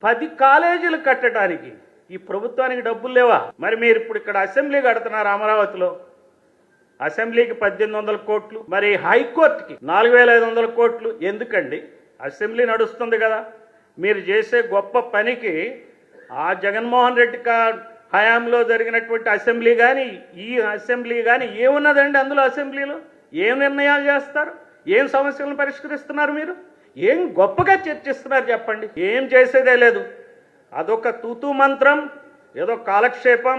10 కాలేజీలు కట్టడానికి ఈ ప్రభుత్వానికి డబ్బులు లేవా? మరి మీరు ఇప్పుడు ఇక్కడ అసెంబ్లీ కడుతున్నారు అమరావతిలో, అసెంబ్లీకి 1800 కోట్లు, మరి హైకోర్టుకి 4500 కోట్లు ఎందుకండి? అసెంబ్లీ నడుస్తుంది కదా. మీరు చేసే గొప్ప పనికి ఆ జగన్మోహన్ రెడ్డి హయాంలో జరిగినటువంటి అసెంబ్లీ కానీ ఈ అసెంబ్లీ కానీ ఏమున్నదండి? అందులో అసెంబ్లీలో ఏం నిర్ణయాలు చేస్తారు? ఏం సమస్యలను పరిష్కరిస్తున్నారు? మీరు ఏం గొప్పగా చర్చిస్తున్నారు చెప్పండి? ఏం చేసేదే లేదు. అదొక తూతూ మంత్రం, ఏదో కాలక్షేపం.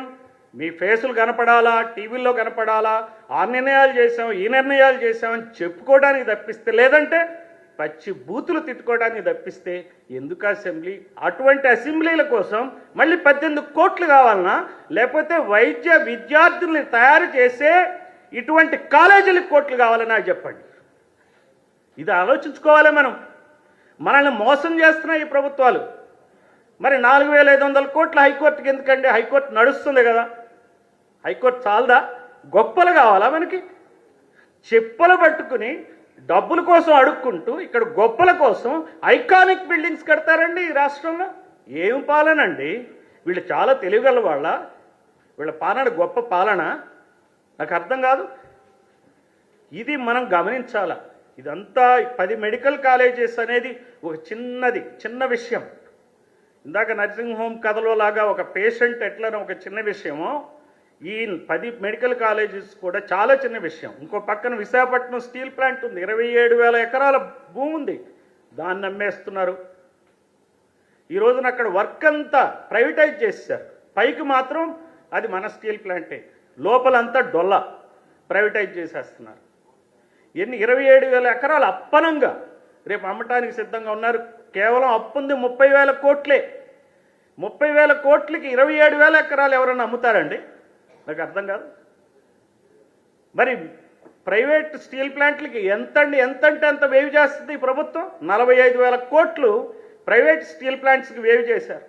మీ ఫేసులు కనపడాలా, టీవీల్లో కనపడాలా, ఆ నిర్ణయాలు చేసాం ఈ నిర్ణయాలు చేసామని చెప్పుకోవడానికి తప్పిస్తే, లేదంటే పచ్చి బూతులు తిట్టుకోవడానికి తప్పిస్తే ఎందుకు అసెంబ్లీ? అటువంటి అసెంబ్లీల కోసం మళ్ళీ 18 కోట్లు కావాలన్నా, లేకపోతే వైద్య విద్యార్థుల్ని తయారు చేసే ఇటువంటి కాలేజీలకు కోట్లు కావాలన్నా చెప్పండి. ఇది ఆలోచించుకోవాలి మనం. మనల్ని మోసం చేస్తున్నాయి ఈ ప్రభుత్వాలు. మరి 4500 కోట్ల హైకోర్టుకి ఎందుకండి? హైకోర్టు నడుస్తుంది కదా, హైకోర్టు చాలదా? గొప్పలు కావాలా మనకి? చెప్పులు పట్టుకుని డబ్బుల కోసం అడుక్కుంటూ ఇక్కడ గొప్పల కోసం ఐకానిక్ బిల్డింగ్స్ కడతారండి ఈ రాష్ట్రంలో. ఏం పాలనండి వీళ్ళు? చాలా తెలివిగల వాళ్ళ? వీళ్ళ పాలన గొప్ప పాలన? నాకు అర్థం కాదు. ఇది మనం గమనించాల. ఇదంతా 10 మెడికల్ కాలేజెస్ అనేది ఒక చిన్న విషయం. ఇందాక నర్సింగ్ హోమ్ కథలో లాగా ఒక పేషెంట్ ఎట్లనో ఒక చిన్న విషయమో, ఈ 10 మెడికల్ కాలేజెస్ కూడా చాలా చిన్న విషయం. ఇంకో పక్కన విశాఖపట్నం స్టీల్ ప్లాంట్ ఉంది, 27,000 ఎకరాల భూమి ఉంది, దాన్ని అమ్మేస్తున్నారు. ఈ రోజున అక్కడ వర్క్ అంతా ప్రైవేటైజ్ చేశారు. పైకి మాత్రం అది మన స్టీల్ ప్లాంటే, లోపలంతా డొల్ల ప్రైవేటైజ్ చేసేస్తున్నారు. 27,000 ఎకరాలు అప్పనంగా రేపు అమ్మటానికి సిద్ధంగా ఉన్నారు. కేవలం అప్పుంది 30,000 కోట్లే. 30,000 కోట్లకి 27,000 ఎకరాలు ఎవరన్నా అమ్ముతారండి? నాకు అర్థం కాదు. మరి ప్రైవేట్ స్టీల్ ప్లాంట్లకి ఎంతంటే అంత వేవ్ చేస్తుంది ఈ ప్రభుత్వం. 45,000 కోట్లు ప్రైవేట్ స్టీల్ ప్లాంట్స్కి వేవ్ చేశారు.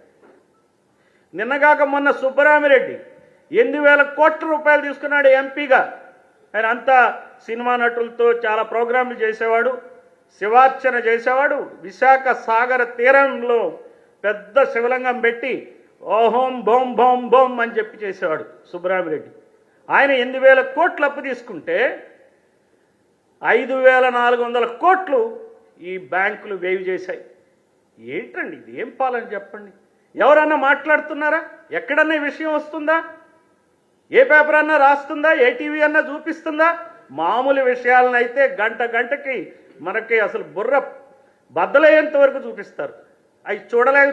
నిన్నగాక మొన్న సుబ్బరామిరెడ్డి 8,000 కోట్ల రూపాయలు తీసుకున్నాడు ఎంపీగా. ఆయన అంతా సినిమా నటులతో చాలా ప్రోగ్రాంలు చేసేవాడు, శివార్చన చేసేవాడు. విశాఖ సాగర తీరంలో పెద్ద శివలింగం పెట్టి ఓహోం బోం బోం బోం అని చెప్పి చేసేవాడు సుబ్బరామిరెడ్డి. ఆయన 8,000 కోట్లు అప్పు తీసుకుంటే 5,400 కోట్లు ఈ బ్యాంకులు వేవ్ చేశాయి. ఏంటండి ఇది? ఏం పాలని చెప్పండి? ఎవరన్నా మాట్లాడుతున్నారా? ఎక్కడన్నా ఈ విషయం వస్తుందా? ఏ పేపర్ అన్నా రాస్తుందా? ఏ టీవీ అన్నా చూపిస్తుందా? మామూలు విషయాలను అయితే గంటకి మనకి అసలు బుర్ర బద్దలయ్యేంత వరకు చూపిస్తారు. అవి చూడలేక